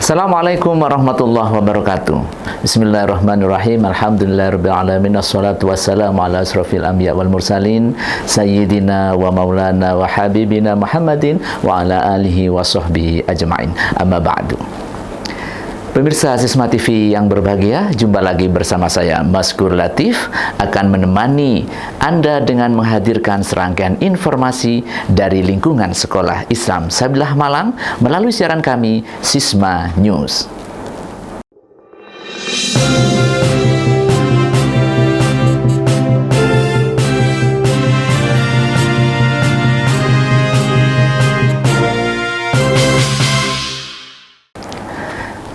Assalamualaikum warahmatullahi wabarakatuh. Bismillahirrahmanirrahim. Alhamdulillahirabbil alamin. Wassalatu wassalamu ala asrofil anbiya wal mursalin sayyidina wa maulana wa habibina Muhammadin wa ala alihi wa sahbihi ajma'in. Amma ba'du. Pemirsa Sisma TV yang berbahagia, jumpa lagi bersama saya Maskur Latif akan menemani Anda dengan menghadirkan serangkaian informasi dari lingkungan Sekolah Islam Sabilah Malang melalui siaran kami Sisma News.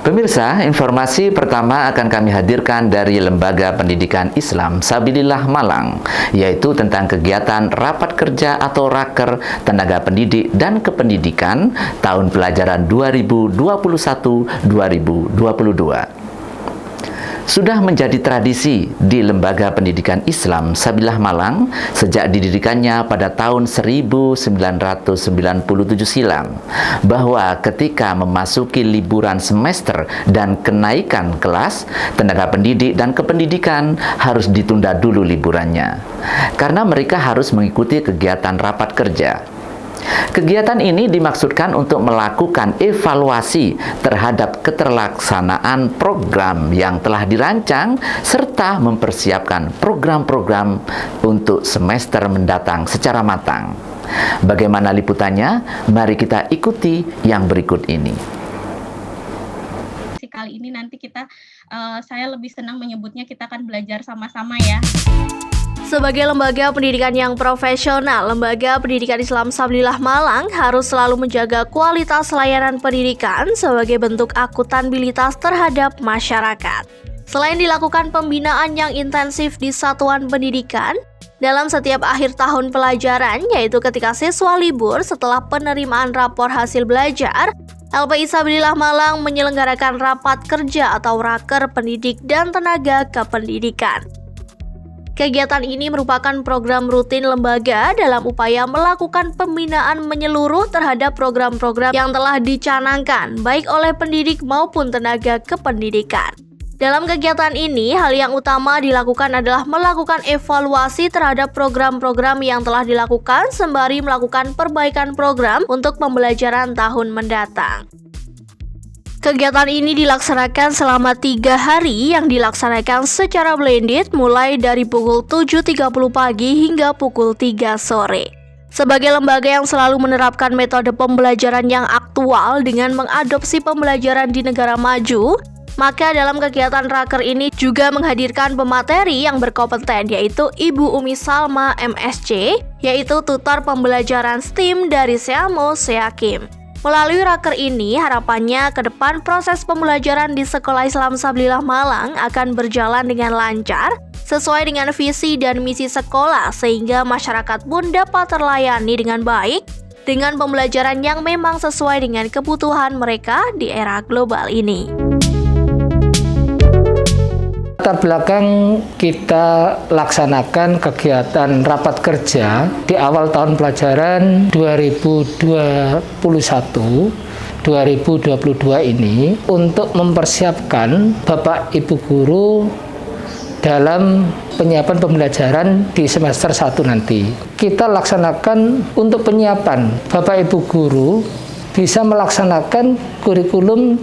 Pemirsa, informasi pertama akan kami hadirkan dari Lembaga Pendidikan Islam Sabilillah Malang, yaitu tentang kegiatan Rapat Kerja atau Raker Tenaga Pendidik dan Kependidikan tahun pelajaran 2021-2022. Sudah menjadi tradisi di Lembaga Pendidikan Islam Sabilillah Malang sejak didirikannya pada tahun 1997 silam, bahwa ketika memasuki liburan semester dan kenaikan kelas, tenaga pendidik dan kependidikan harus ditunda dulu liburannya, karena mereka harus mengikuti kegiatan rapat kerja. Kegiatan ini dimaksudkan untuk melakukan evaluasi terhadap keterlaksanaan program yang telah dirancang serta mempersiapkan program-program untuk semester mendatang secara matang. Bagaimana liputannya? Mari kita ikuti yang berikut ini. Kali ini nanti saya lebih senang menyebutnya kita akan belajar sama-sama ya. Sebagai lembaga pendidikan yang profesional, Lembaga Pendidikan Islam Sabilillah Malang harus selalu menjaga kualitas layanan pendidikan sebagai bentuk akuntabilitas terhadap masyarakat. Selain dilakukan pembinaan yang intensif di satuan pendidikan, dalam setiap akhir tahun pelajaran, yaitu ketika siswa libur setelah penerimaan rapor hasil belajar, LPI Sabilillah Malang menyelenggarakan rapat kerja atau raker pendidik dan tenaga kependidikan. Kegiatan ini merupakan program rutin lembaga dalam upaya melakukan pembinaan menyeluruh terhadap program-program yang telah dicanangkan, baik oleh pendidik maupun tenaga kependidikan. Dalam kegiatan ini, hal yang utama dilakukan adalah melakukan evaluasi terhadap program-program yang telah dilakukan sembari melakukan perbaikan program untuk pembelajaran tahun mendatang. Kegiatan ini dilaksanakan selama 3 hari yang dilaksanakan secara blended mulai dari pukul 7.30 pagi hingga pukul 3 sore. Sebagai lembaga yang selalu menerapkan metode pembelajaran yang aktual dengan mengadopsi pembelajaran di negara maju, maka dalam kegiatan Raker ini juga menghadirkan pemateri yang berkompeten, yaitu Ibu Umi Salma MSc, yaitu tutor pembelajaran STEAM dari Seamo Seakim. Melalui Raker ini, harapannya ke depan proses pembelajaran di Sekolah Islam Sabillah Malang akan berjalan dengan lancar, sesuai dengan visi dan misi sekolah, sehingga masyarakat pun dapat terlayani dengan baik, dengan pembelajaran yang memang sesuai dengan kebutuhan mereka di era global ini. Latar belakang kita laksanakan kegiatan rapat kerja di awal tahun pelajaran 2021-2022 ini untuk mempersiapkan Bapak Ibu Guru dalam penyiapan pembelajaran di semester 1 nanti. Kita laksanakan untuk penyiapan Bapak Ibu Guru bisa melaksanakan kurikulum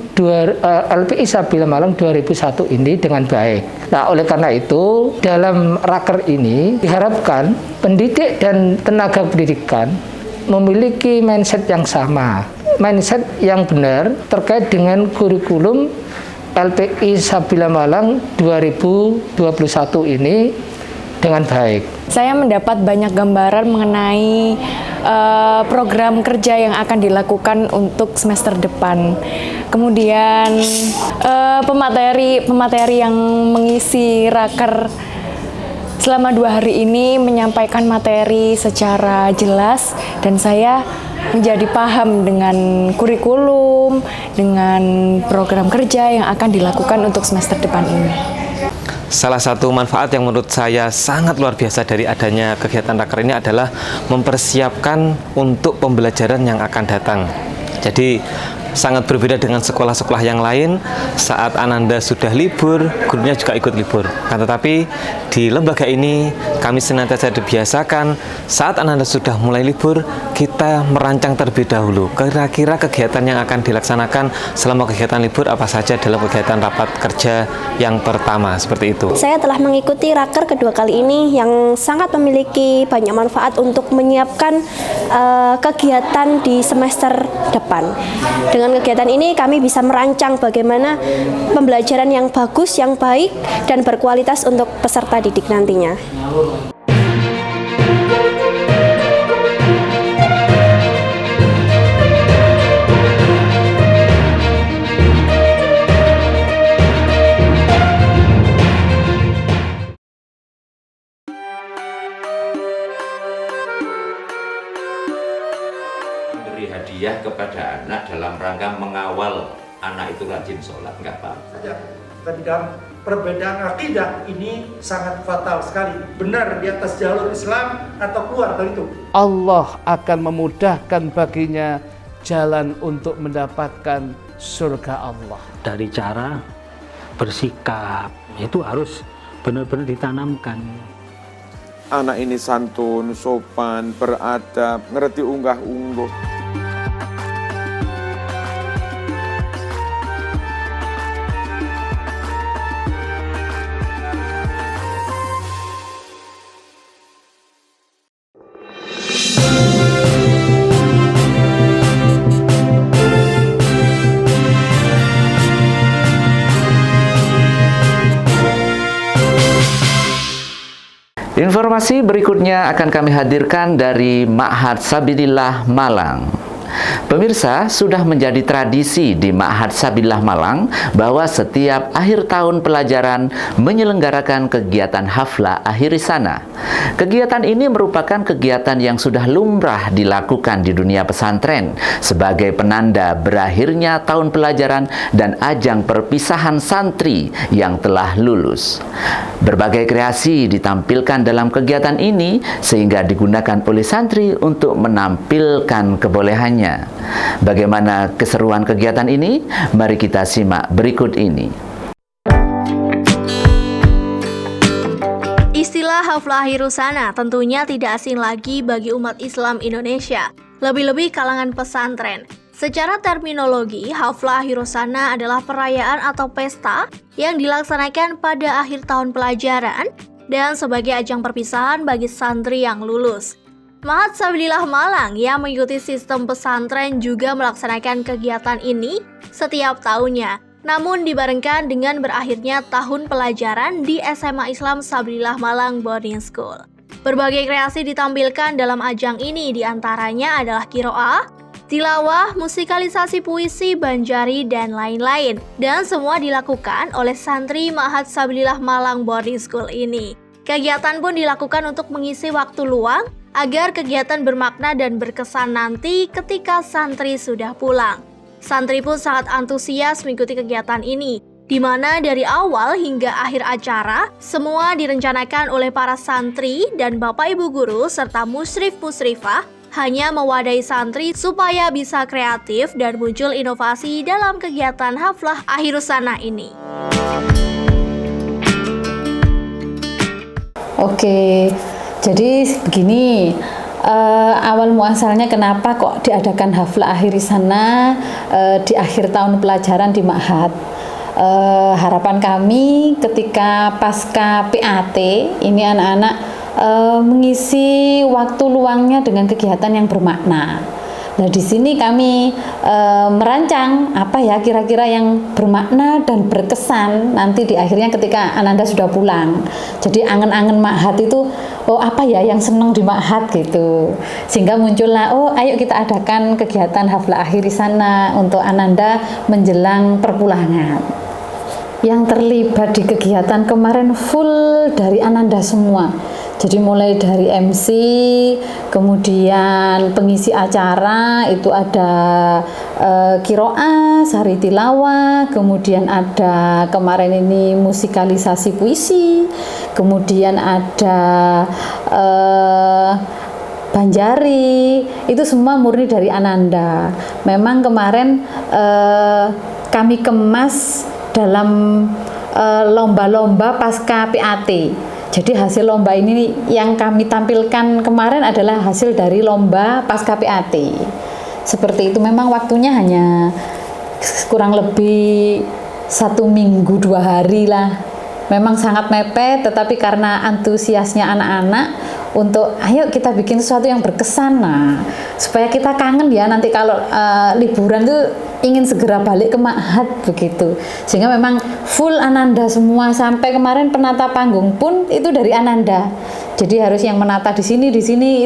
LPI Sabillah Malang 2001 ini dengan baik. Nah, oleh karena itu, dalam Raker ini diharapkan pendidik dan tenaga pendidikan memiliki mindset yang sama, mindset yang benar terkait dengan kurikulum LPI Sabillah Malang 2021 ini dengan baik. Saya mendapat banyak gambaran mengenai program kerja yang akan dilakukan untuk semester depan. Kemudian pemateri yang mengisi Raker selama 2 hari ini menyampaikan materi secara jelas, dan saya menjadi paham dengan kurikulum, dengan program kerja yang akan dilakukan untuk semester depan ini. Salah satu manfaat yang menurut saya sangat luar biasa dari adanya kegiatan Raker ini adalah mempersiapkan untuk pembelajaran yang akan datang. Jadi sangat berbeda dengan sekolah-sekolah yang lain. Saat Ananda sudah libur, gurunya juga ikut libur. Tetapi di lembaga ini kami senantiasa dibiasakan saat Ananda sudah mulai libur, kita merancang terlebih dahulu kira-kira kegiatan yang akan dilaksanakan selama kegiatan libur apa saja dalam kegiatan rapat kerja yang pertama, seperti itu. Saya telah mengikuti Raker kedua kali ini yang sangat memiliki banyak manfaat untuk menyiapkan kegiatan di semester depan. Dengan kegiatan ini kami bisa merancang bagaimana pembelajaran yang bagus, yang baik, dan berkualitas untuk peserta didik nantinya. Hadiah kepada anak dalam rangka mengawal anak itu rajin sholat, nggak apa-apa. Tapi dalam perbedaan akidah ini sangat fatal sekali. Benar di atas jalur Islam atau keluar dari itu. Allah akan memudahkan baginya jalan untuk mendapatkan surga Allah. Dari cara bersikap itu harus benar-benar ditanamkan. Anak ini santun, sopan, beradab, ngerti unggah-ungguh. Informasi berikutnya akan kami hadirkan dari Ma'had Sabillah Malang. Pemirsa, sudah menjadi tradisi di Ma'had Sabillah Malang bahwa setiap akhir tahun pelajaran menyelenggarakan kegiatan haflah akhir sana. Kegiatan ini merupakan kegiatan yang sudah lumrah dilakukan di dunia pesantren sebagai penanda berakhirnya tahun pelajaran dan ajang perpisahan santri yang telah lulus. Berbagai kreasi ditampilkan dalam kegiatan ini sehingga digunakan oleh santri untuk menampilkan kebolehannya. Bagaimana keseruan kegiatan ini? Mari kita simak berikut ini. Istilah haflah akhir sana tentunya tidak asing lagi bagi umat Islam Indonesia, lebih-lebih kalangan pesantren. Secara terminologi, Haflah Akhirus Sana adalah perayaan atau pesta yang dilaksanakan pada akhir tahun pelajaran dan sebagai ajang perpisahan bagi santri yang lulus. Ma'had Sabilillah Malang yang mengikuti sistem pesantren juga melaksanakan kegiatan ini setiap tahunnya, namun dibarengkan dengan berakhirnya tahun pelajaran di SMA Islam Sabilillah Malang Boarding School. Berbagai kreasi ditampilkan dalam ajang ini, diantaranya adalah qiraah, tilawah, musikalisasi puisi, banjari, dan lain-lain. Dan semua dilakukan oleh santri Ma'had Sabilillah Malang Boarding School ini. Kegiatan pun dilakukan untuk mengisi waktu luang agar kegiatan bermakna dan berkesan nanti ketika santri sudah pulang. Santri pun sangat antusias mengikuti kegiatan ini, di mana dari awal hingga akhir acara, semua direncanakan oleh para santri dan Bapak Ibu Guru serta musyrif-musyrifah hanya mewadahi santri supaya bisa kreatif dan muncul inovasi dalam kegiatan Haflah Akhirus Sana ini. Oke, jadi begini, awal muasalnya kenapa kok diadakan Haflah Akhirus Sana di akhir tahun pelajaran di Ma'had. Harapan kami ketika pasca PAT ini anak-anak mengisi waktu luangnya dengan kegiatan yang bermakna. Nah, di sini kami merancang apa ya kira-kira yang bermakna dan berkesan nanti di akhirnya ketika Ananda sudah pulang. Jadi angen-angen Ma'had itu, oh apa ya yang seneng di Ma'had gitu. Sehingga muncullah, oh ayo kita adakan kegiatan Haflah Akhirus Sana untuk Ananda menjelang perpulangan. Yang terlibat di kegiatan kemarin full dari Ananda semua. Jadi mulai dari MC, kemudian pengisi acara itu ada qiraah, sari tilawah, kemudian ada kemarin ini musikalisasi puisi, kemudian ada banjari, itu semua murni dari Ananda. Memang kemarin kami kemas dalam lomba-lomba pasca PAT. Jadi hasil lomba ini yang kami tampilkan kemarin adalah hasil dari lomba pasca PAT. Seperti itu, memang waktunya hanya kurang lebih 1 minggu 2 hari lah. Memang sangat mepet, tetapi karena antusiasnya anak-anak untuk ayo kita bikin sesuatu yang berkesan, nah supaya kita kangen ya nanti kalau liburan tuh ingin segera balik ke Ma'had begitu. Sehingga memang full Ananda semua, sampai kemarin penata panggung pun itu dari Ananda. Jadi harus yang menata di sini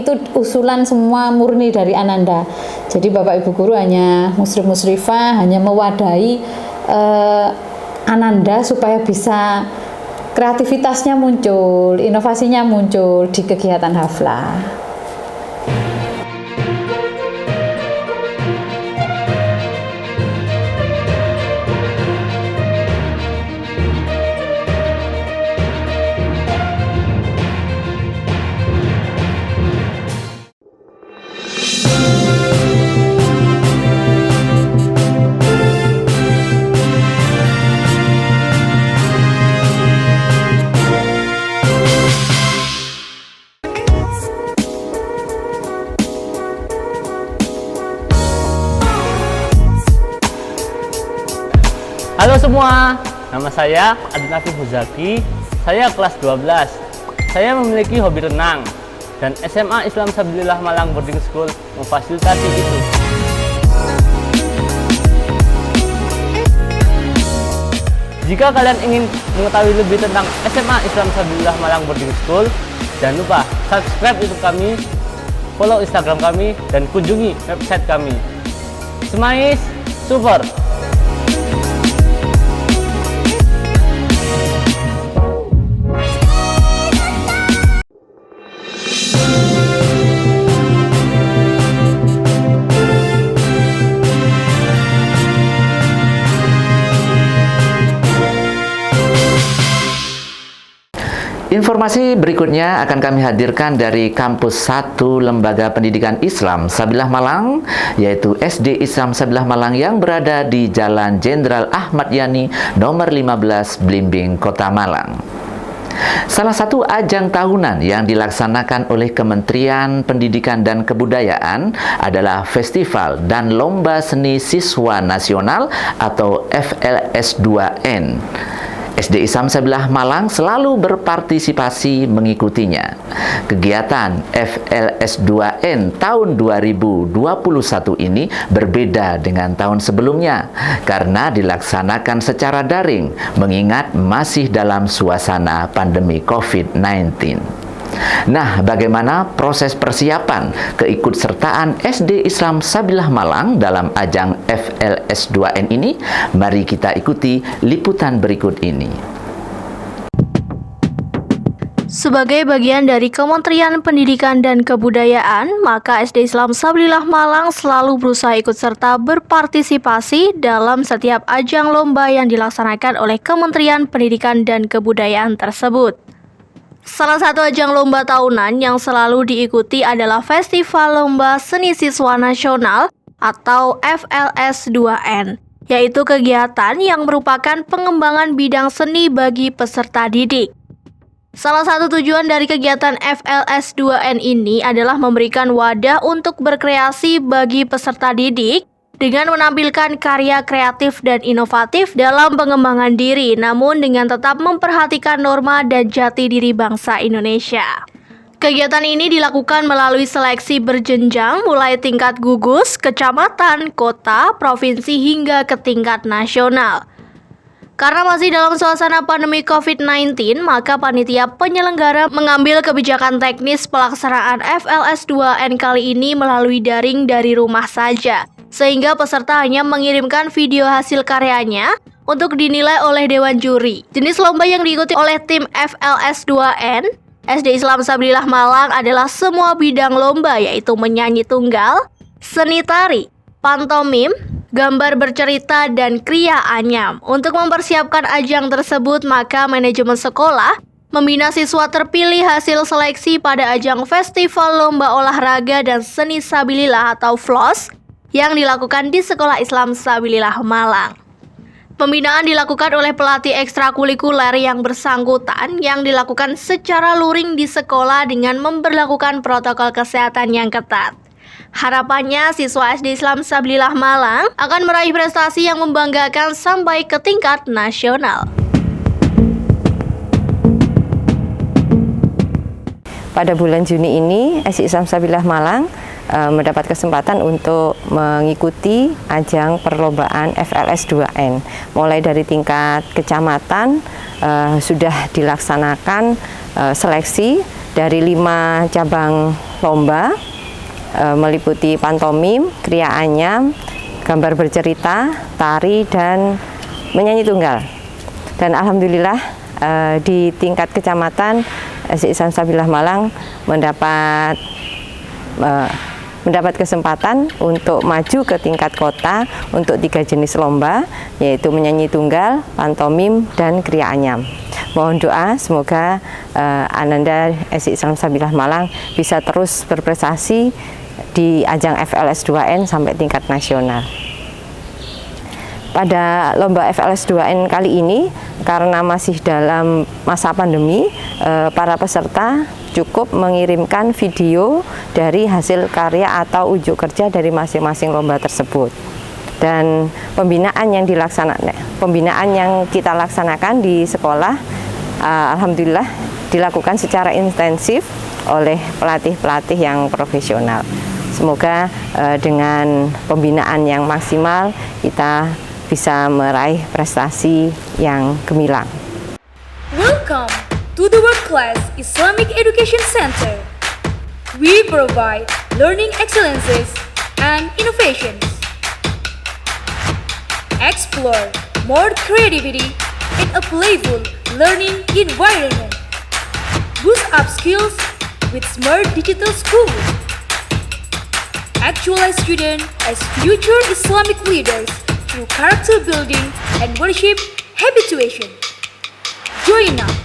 itu usulan semua murni dari Ananda. Jadi Bapak Ibu Guru hanya musyrif-musyrifah hanya mewadahi Ananda supaya bisa kreativitasnya muncul, inovasinya muncul di kegiatan haflah. Halo semua, nama saya Adil Afif Huzaki, saya kelas 12. Saya memiliki hobi renang dan SMA Islam Sabilillah Malang Boarding School memfasilitasi itu. Jika kalian ingin mengetahui lebih tentang SMA Islam Sabilillah Malang Boarding School, jangan lupa subscribe YouTube kami, follow Instagram kami, dan kunjungi website kami. Semais, super! Informasi berikutnya akan kami hadirkan dari Kampus 1 Lembaga Pendidikan Islam Sabilillah Malang, yaitu SD Islam Sabilillah Malang yang berada di Jalan Jenderal Ahmad Yani nomor 15 Blimbing, Kota Malang. Salah satu ajang tahunan yang dilaksanakan oleh Kementerian Pendidikan dan Kebudayaan adalah Festival dan Lomba Seni Siswa Nasional atau FLS2N. SD Islam Sabilah Malang selalu berpartisipasi mengikutinya. Kegiatan FLS2N tahun 2021 ini berbeda dengan tahun sebelumnya karena dilaksanakan secara daring mengingat masih dalam suasana pandemi COVID-19. Nah, bagaimana proses persiapan keikutsertaan SD Islam Sabilah Malang dalam ajang FLS2N ini? Mari kita ikuti liputan berikut ini. Sebagai bagian dari Kementerian Pendidikan dan Kebudayaan, maka SD Islam Sabilah Malang selalu berusaha ikut serta berpartisipasi dalam setiap ajang lomba yang dilaksanakan oleh Kementerian Pendidikan dan Kebudayaan tersebut. Salah satu ajang lomba tahunan yang selalu diikuti adalah Festival Lomba Seni Siswa Nasional atau FLS2N, yaitu kegiatan yang merupakan pengembangan bidang seni bagi peserta didik. Salah satu tujuan dari kegiatan FLS2N ini adalah memberikan wadah untuk berkreasi bagi peserta didik dengan menampilkan karya kreatif dan inovatif dalam pengembangan diri, namun dengan tetap memperhatikan norma dan jati diri bangsa Indonesia. Kegiatan ini dilakukan melalui seleksi berjenjang mulai tingkat gugus, kecamatan, kota, provinsi hingga ke tingkat nasional. Karena masih dalam suasana pandemi COVID-19, maka panitia penyelenggara mengambil kebijakan teknis pelaksanaan FLS2N kali ini melalui daring dari rumah saja, sehingga peserta hanya mengirimkan video hasil karyanya untuk dinilai oleh Dewan Juri. Jenis lomba yang diikuti oleh tim FLS2N SD Islam Sabilah Malang adalah semua bidang lomba, yaitu menyanyi tunggal, seni tari, pantomim, gambar bercerita, dan kriya anyam. Untuk mempersiapkan ajang tersebut, maka manajemen sekolah membina siswa terpilih hasil seleksi pada ajang Festival Lomba Olahraga dan Seni Sabilillah atau FLOS yang dilakukan di Sekolah Islam Sabilillah Malang. Pembinaan dilakukan oleh pelatih ekstrakurikuler yang bersangkutan yang dilakukan secara luring di sekolah dengan memberlakukan protokol kesehatan yang ketat. Harapannya siswa SD Islam Sabilillah Malang akan meraih prestasi yang membanggakan sampai ke tingkat nasional. Pada bulan Juni ini, SD Islam Sabilillah Malang mendapat kesempatan untuk mengikuti ajang perlombaan FLS2N. Mulai dari tingkat kecamatan sudah dilaksanakan seleksi dari 5 cabang lomba, meliputi pantomim, kriya anyam, gambar bercerita, tari, dan menyanyi tunggal. Dan alhamdulillah di tingkat kecamatan SD Islam Sabilillah Malang mendapat kesempatan untuk maju ke tingkat kota untuk 3 jenis lomba, yaitu menyanyi tunggal, pantomim, dan kriya anyam. Mohon doa semoga Ananda SD Islam Sabilillah Malang bisa terus berprestasi di ajang FLS2N sampai tingkat nasional. Pada lomba FLS2N kali ini, karena masih dalam masa pandemi, para peserta cukup mengirimkan video dari hasil karya atau ujuk kerja dari masing-masing lomba tersebut. Dan pembinaan yang kita laksanakan di sekolah, alhamdulillah dilakukan secara intensif oleh pelatih-pelatih yang profesional. Semoga dengan pembinaan yang maksimal kita bisa meraih prestasi yang gemilang. Welcome to the World Class Islamic Education Center. We provide learning excellences and innovations. Explore more creativity in a playful learning environment. Boost up skills with smart digital school. Actualize students as future Islamic leaders through character building and worship habituation. Join us.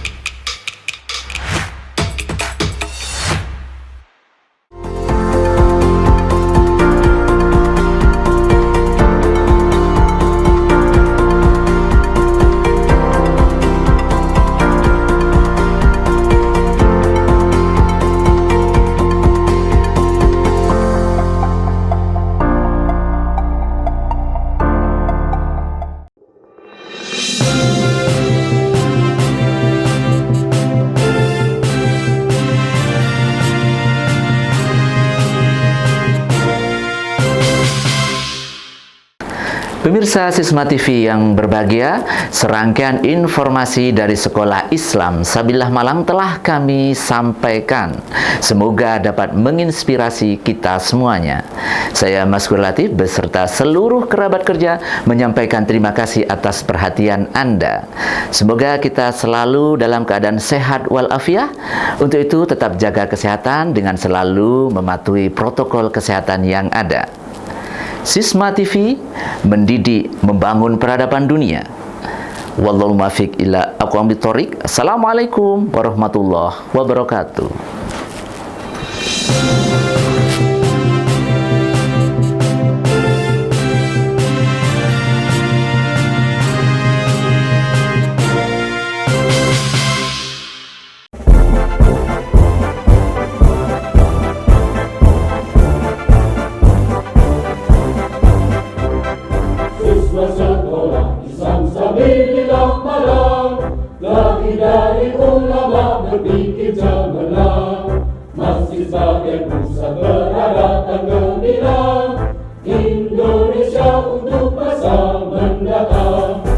Pemirsa Sisma TV yang berbahagia, serangkaian informasi dari Sekolah Islam Sabillah Malang telah kami sampaikan. Semoga dapat menginspirasi kita semuanya. Saya Maskur Latif beserta seluruh kerabat kerja menyampaikan terima kasih atas perhatian Anda. Semoga kita selalu dalam keadaan sehat walafiat. Untuk itu tetap jaga kesehatan dengan selalu mematuhi protokol kesehatan yang ada. Sisma TV mendidik, membangun peradaban dunia. Wallahul muwaffiq ila aqwamit thoriq. Assalamualaikum warahmatullahi wabarakatuh. Sekolah Islam Sabillah Malang, lahir dari ulama berpikir cemerlang, masih sebagai pusat peradaban gemilang Indonesia untuk masa mendatang.